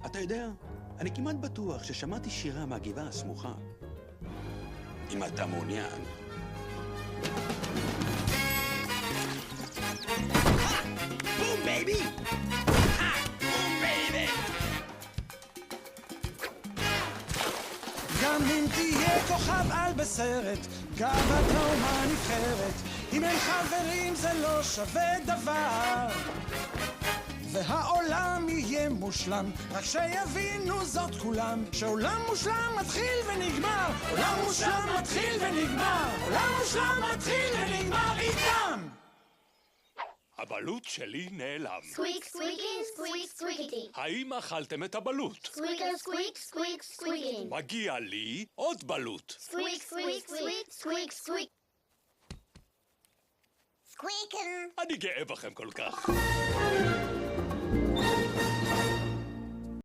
אתה יודע, אני כמעט בטוח ששמעתי שירה מהגבעה הסמוכה. אם אתה מעוניין. בום בייבי! בום בייבי! גם אם תהיה כוכב על בסרט, גאוותו מהנבחרת, אם אין חברים זה לא שווה דבר. והעולם יהיה מושלם, רק שיבינו זאת כולם, שעולם מושלם מתחיל ונגמר, עולם מושלם מתחיל ונגמר, עולם מושלם מתחיל ונגמר איתם! הבלוט שלי נעלם. סקוויק סקוויקי סקוויק סקוויקי. האם אכלתם את הבלוט? סקוויקר סקוויק סקוויק סקוויקי. מגיע לי עוד בלוט. סקוויק סקוויק סקוויק סקוויק סקוויק. סקוויקן. אני גאה בכם כל כך.